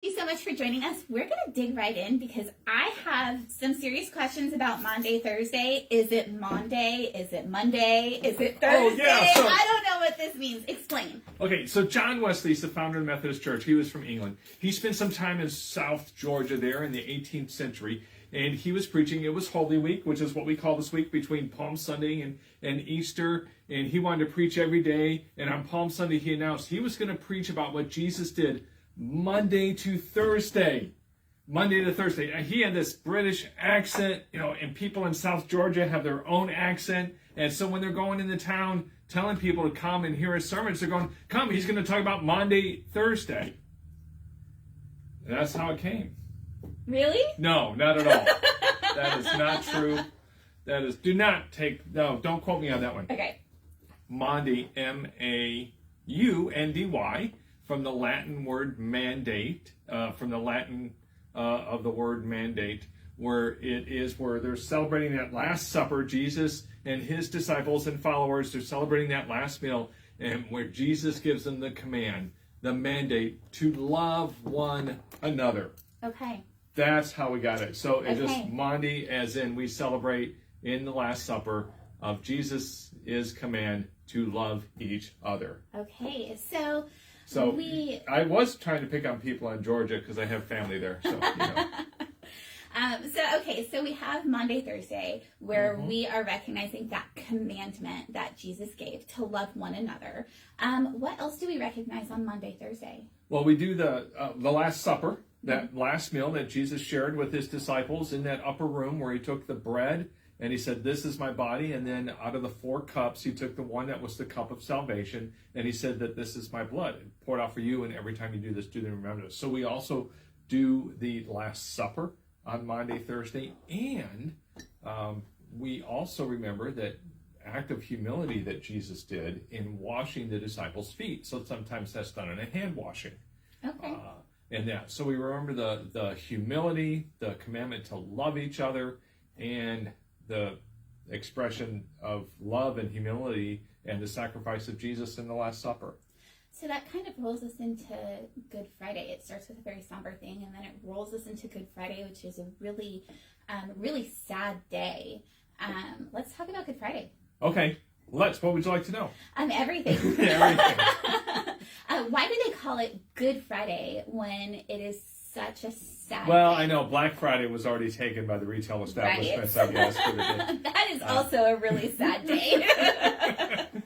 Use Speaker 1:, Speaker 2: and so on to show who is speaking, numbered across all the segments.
Speaker 1: Thank you so much for joining us. We're going to dig right in because I have some serious questions about Maundy, Thursday. Is it Monday? Is it Monday? Is it Thursday? I don't know what this means. Explain.
Speaker 2: Okay, so John Wesley is the founder of the Methodist Church. He was from England. He spent some time in South Georgia there in the 18th century, and he was preaching. It was Holy Week, which is what we call this week between Palm Sunday and Easter, and he wanted to preach every day. And on Palm Sunday, he announced he was going to preach about what Jesus did Monday to Thursday. Monday to Thursday. And he had this British accent, and people in South Georgia have their own accent. And so when they're going into town telling people to come and hear his sermons, they're going, come, he's going to talk about Monday, Thursday. And that's how it came.
Speaker 1: Really?
Speaker 2: No, not at all. That is not true. That is, don't quote me on that one.
Speaker 1: Okay.
Speaker 2: Maundy, M-A-U-N-D-Y, from the Latin word mandate, from the Latin of the word mandate, where they're celebrating that Last Supper. Jesus and his disciples and followers are celebrating that last meal, and where Jesus gives them the command, the mandate to love one another.
Speaker 1: Okay.
Speaker 2: That's how we got it. So it's just Maundy, as in we celebrate in the Last Supper of Jesus' command to love each other.
Speaker 1: Okay,
Speaker 2: So I was trying to pick on people in Georgia because I have family there. So,
Speaker 1: So we have Maundy, Thursday, where we are recognizing that commandment that Jesus gave to love one another. What else do we recognize on Maundy, Thursday?
Speaker 2: Well, we do the Last Supper, that last meal that Jesus shared with his disciples in that upper room where he took the bread and he said, this is my body. And then out of the 4 cups, he took the one that was the cup of salvation. And he said that this is my blood, poured out for you. And every time you do this, do the remembrance. So we also do the Last Supper on Maundy, Thursday. And we also remember that act of humility that Jesus did in washing the disciples' feet. So sometimes that's done in a hand washing.
Speaker 1: Okay.
Speaker 2: So we remember the humility, the commandment to love each other, and the expression of love and humility and the sacrifice of Jesus in the Last Supper.
Speaker 1: So that kind of rolls us into Good Friday. It starts with a very somber thing, and then it rolls us into Good Friday, which is a really, really sad day. Let's talk about Good Friday.
Speaker 2: Okay, what would you like to know?
Speaker 1: Everything.
Speaker 2: Everything.
Speaker 1: Why do they call it Good Friday when it is such a sad
Speaker 2: Well,
Speaker 1: day?
Speaker 2: I know Black Friday was already taken by the retail establishments.
Speaker 1: Right.
Speaker 2: I guess.
Speaker 1: That is also a really sad day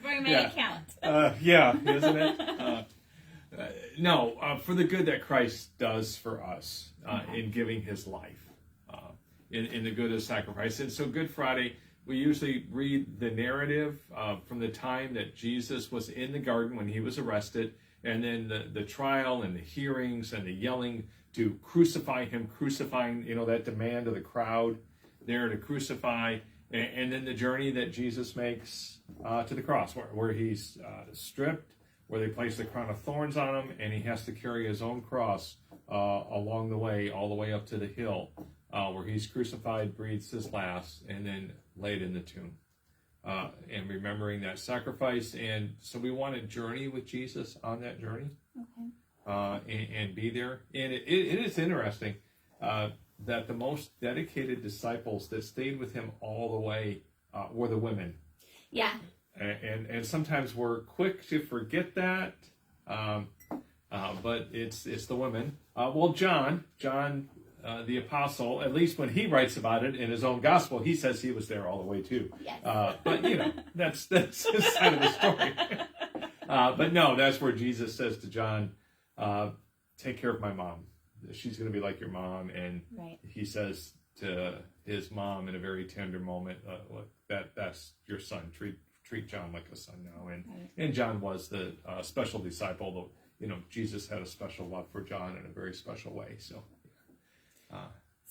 Speaker 1: for my account.
Speaker 2: Isn't it? For the good that Christ does for us in giving his life, in the good of sacrifice. And so Good Friday, we usually read the narrative from the time that Jesus was in the garden when he was arrested, and then the trial and the hearings and the yelling to crucify him, crucifying, that demand of the crowd there to crucify, and then the journey that Jesus makes to the cross, where he's stripped, where they place the crown of thorns on him, and he has to carry his own cross along the way, all the way up to the hill, where he's crucified, breathes his last, and then laid in the tomb. And remembering that sacrifice. And so we want to journey with Jesus on that journey. Okay. And be there. And it is interesting that the most dedicated disciples that stayed with him all the way were the women. Yeah. And sometimes we're quick to forget that. But it's the women. John, the apostle, at least when he writes about it in his own gospel, he says he was there all the way too. Yes. But that's his side of the story. But no, that's where Jesus says to John, take care of my mom. She's going to be like your mom. And he says to his mom in a very tender moment, look, that's your son. Treat John like a son now. And John was the special disciple. Jesus had a special love for John in a very special way.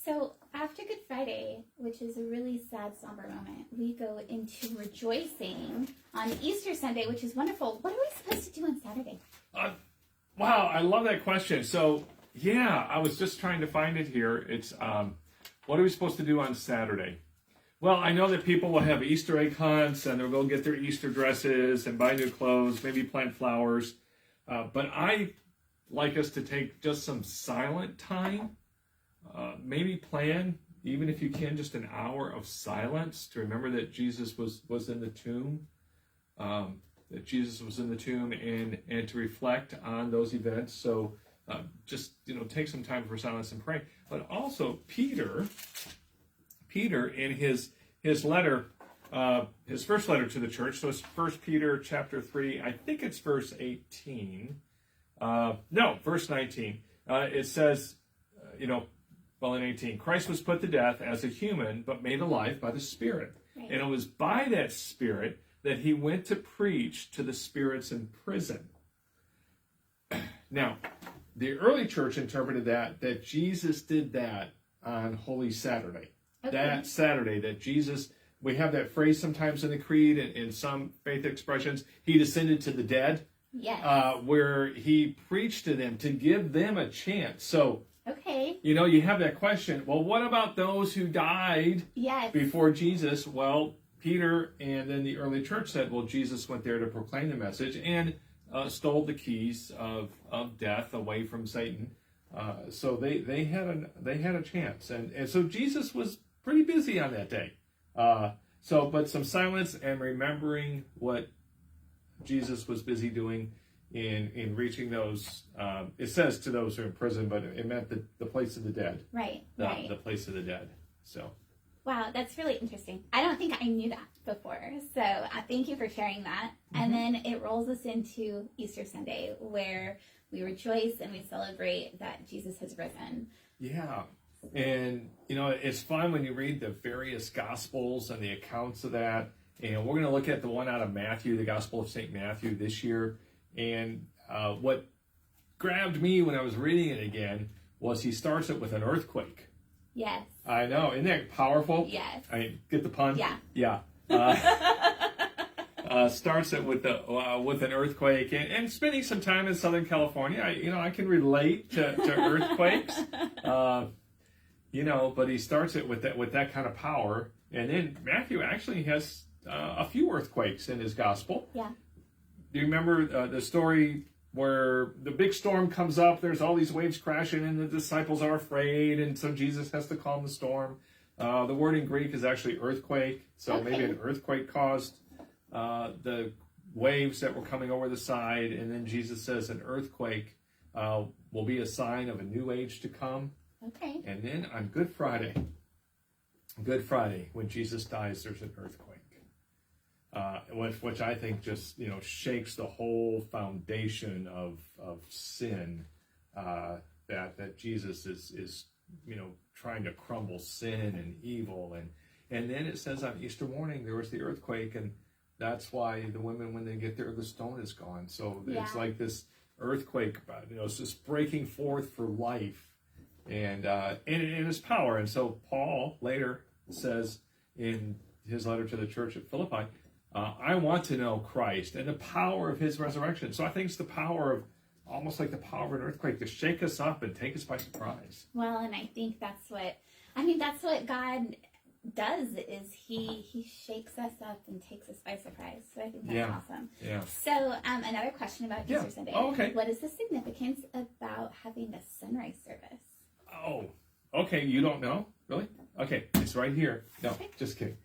Speaker 1: So after Good Friday, which is a really sad, somber moment, we go into rejoicing on Easter Sunday, which is wonderful. What are we supposed to do on Saturday?
Speaker 2: Wow, I love that question. So, I was just trying to find it here. It's, what are we supposed to do on Saturday? Well, I know that people will have Easter egg hunts, and they'll go get their Easter dresses and buy new clothes, maybe plant flowers. But I like us to take just some silent time. Maybe plan, even if you can, just an hour of silence to remember that Jesus was in the tomb. That Jesus was in the tomb, and to reflect on those events. So just take some time for silence and pray. But also Peter in his letter, his first letter to the church. So it's 1 Peter chapter 3. I think it's verse 18. No, verse 19. It says, in 18, Christ was put to death as a human, but made alive by the Spirit. Right. And it was by that Spirit that he went to preach to the spirits in prison. Now, the early church interpreted that Jesus did that on Holy Saturday. Okay. That Saturday, that Jesus, we have that phrase sometimes in the creed and in some faith expressions, he descended to the dead. Yes. Where he preached to them to give them a chance. So, okay, you have that question. Well, what about those who died before Jesus? Well, Peter and then the early church said, well, Jesus went there to proclaim the message and stole the keys of death away from Satan. So they had a chance, and so Jesus was pretty busy on that day. But some silence and remembering what Jesus was busy doing in reaching those. It says to those who are in prison, but it meant the place of the dead. Right. The place of the dead. So.
Speaker 1: Wow, that's really interesting. I don't think I knew that before. So thank you for sharing that. Mm-hmm. And then it rolls us into Easter Sunday, where we rejoice and we celebrate that Jesus has risen. Yeah. And, it's fun when you read the various Gospels and the accounts of that. And we're going to look at the one out of Matthew, the Gospel of St. Matthew this year. And what grabbed me when I was reading it again was he starts it with an earthquake. Yes. I know. Isn't that powerful? Yes. I mean, get the pun? Yeah. Yeah. Starts it with an earthquake, and spending some time in Southern California, I can relate to earthquakes. But he starts it with that kind of power, and then Matthew actually has a few earthquakes in his gospel. Yeah. Do you remember the story where the big storm comes up, there's all these waves crashing, and the disciples are afraid, and so Jesus has to calm the storm? The word in Greek is actually earthquake, so maybe an earthquake caused the waves that were coming over the side, and then Jesus says an earthquake will be a sign of a new age to come. Okay. And then on Good Friday, when Jesus dies, there's an earthquake. Which I think just shakes the whole foundation of sin, that Jesus is trying to crumble sin and evil, and then it says on Easter morning there was the earthquake, and that's why the women, when they get there, the stone is gone. So it's like this earthquake, it's this breaking forth for life, and its power. And so Paul later says in his letter to the church at Philippi, I want to know Christ and the power of his resurrection. So I think it's the power of, almost like the power of an earthquake, to shake us up and take us by surprise. Well, and I think that's what God does, is he shakes us up and takes us by surprise. So I think that's awesome. Yeah. So another question about Easter Sunday. Oh, okay. What is the significance about having a sunrise service? Oh, okay. You don't know? Really? Okay. It's right here. No, just kidding.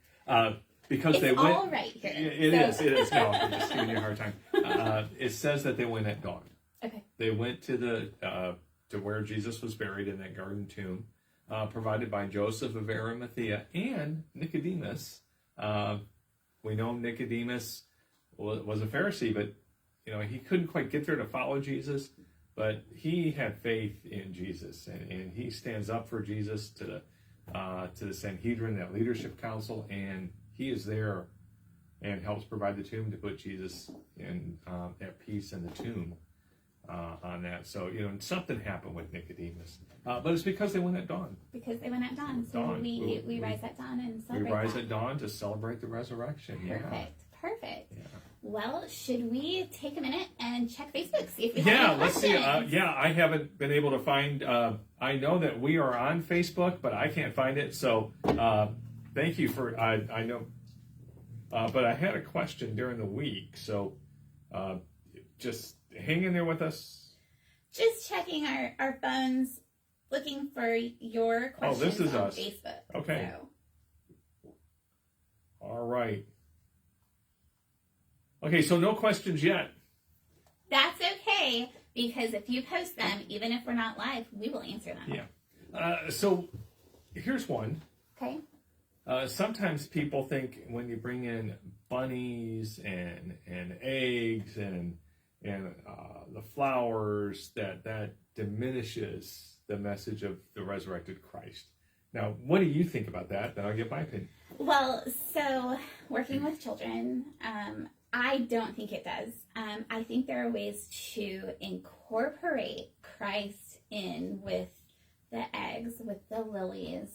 Speaker 1: Because it's they went. All right here. It is. No, I'm just giving you a hard time. It says that they went at dawn. Okay. They went to to where Jesus was buried, in that garden tomb, provided by Joseph of Arimathea and Nicodemus. We know Nicodemus was a Pharisee, but he couldn't quite get there to follow Jesus. But he had faith in Jesus, and he stands up for Jesus to the Sanhedrin, that leadership council, and he is there and helps provide the tomb to put Jesus in at peace in the tomb on that. So, something happened with Nicodemus. But it's because they went at dawn. Because they went at dawn. So we rise at dawn and celebrate. We rise at dawn to celebrate the resurrection. Perfect. Yeah. Well, should we take a minute and check Facebook, see if we have any questions? Let's see. I haven't been able to find. I know that we are on Facebook, but I can't find it. So thank you for. I know, but I had a question during the week, so just hang in there with us. just checking our phones, looking for your questions
Speaker 2: this is
Speaker 1: on
Speaker 2: us.
Speaker 1: Facebook.
Speaker 2: Okay.
Speaker 1: So.
Speaker 2: All right. Okay, so no questions yet.
Speaker 1: That's okay, because if you post them, even if we're not live, we will answer them.
Speaker 2: Yeah. So here's one.
Speaker 1: Okay.
Speaker 2: Sometimes people think when you bring in bunnies and eggs and the flowers that diminishes the message of the resurrected Christ. Now, what do you think about that? Then I'll give my opinion.
Speaker 1: Well, so working with children, I don't think it does. I think there are ways to incorporate Christ in with the eggs, with the lilies,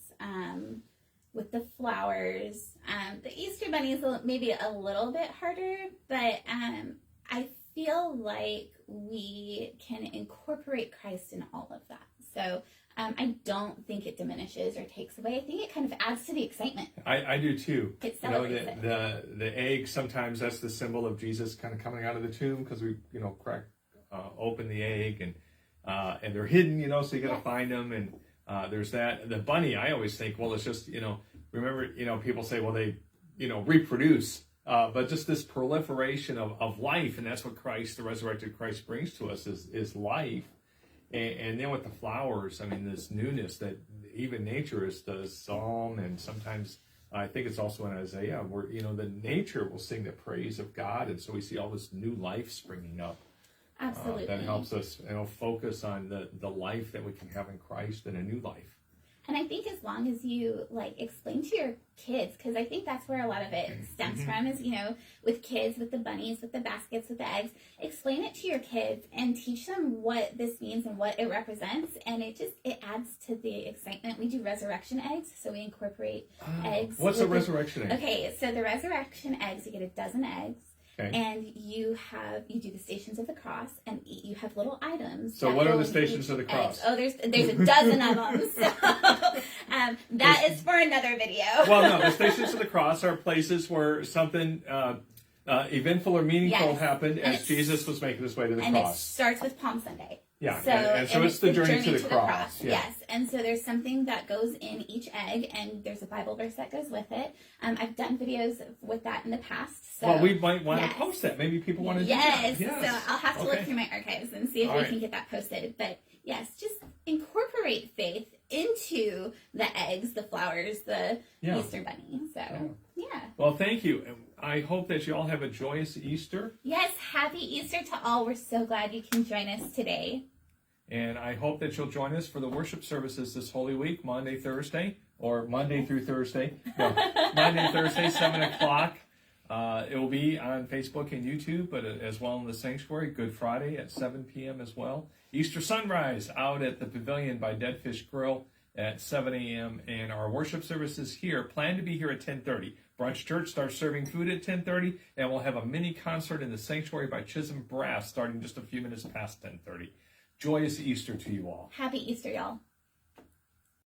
Speaker 1: with the flowers. The Easter bunny is maybe a little bit harder, but I feel like we can incorporate Christ in all of that. So I don't think it diminishes or takes away. I think it kind of adds to the excitement.
Speaker 2: I do too.
Speaker 1: It celebrates it.
Speaker 2: The egg, sometimes that's the symbol of Jesus kind of coming out of the tomb, because we crack open the egg and they're hidden, so you got to find them, and there's that. The bunny, I always think, well, it's just remember, people say, well, they reproduce, but just this proliferation of life, and that's what Christ, the resurrected Christ, brings to us is life. And then with the flowers, I mean, this newness that even nature does psalm, and sometimes I think it's also in Isaiah, where the nature will sing the praise of God, and so we see all this new life springing up.
Speaker 1: Absolutely.
Speaker 2: That helps us, focus on the life that we can have in Christ, and a new life.
Speaker 1: And I think as long as you explain to your kids, because I think that's where a lot of it stems from, is with kids, with the bunnies, with the baskets, with the eggs, explain it to your kids and teach them what this means and what it represents, and it adds to the excitement. We do resurrection eggs, so we incorporate eggs.
Speaker 2: What's a resurrection egg?
Speaker 1: Okay, so the resurrection eggs, you get a dozen eggs. Okay. And you do the Stations of the Cross, and you have little items.
Speaker 2: So what are the Stations of the Cross?
Speaker 1: Oh, there's a dozen of them. So that is for another video.
Speaker 2: Well, no, the Stations of the Cross are places where something eventful or meaningful happened as Jesus was making his way to the cross.
Speaker 1: And it starts with Palm Sunday.
Speaker 2: Yeah, and so it's the journey to the cross. Yeah.
Speaker 1: Yes, and so there's something that goes in each egg, and there's a Bible verse that goes with it. I've done videos with that in the past. So,
Speaker 2: well, we might want to post that. Maybe people want to do that.
Speaker 1: Yes, so I'll have to look through my archives and see if we can get that posted. But yes, just incorporate faith into the eggs, the flowers, the Easter bunny. So, yeah.
Speaker 2: Well, thank you. I hope that you all have a joyous Easter.
Speaker 1: Yes, happy Easter to all. We're so glad you can join us today.
Speaker 2: And I hope that you'll join us for the worship services this Holy Week, Monday, Thursday, or Monday through Thursday. No, Monday, Thursday, 7 o'clock. It will be on Facebook and YouTube, but as well in the sanctuary. Good Friday at 7 p.m. as well. Easter sunrise out at the pavilion by Dead Fish Grill at 7 a.m. And our worship services here plan to be here at 10:30. Brunch Church starts serving food at 10:30, and we'll have a mini concert in the sanctuary by Chisholm Brass starting just a few minutes past 10:30. Joyous Easter to you all.
Speaker 1: Happy Easter, y'all.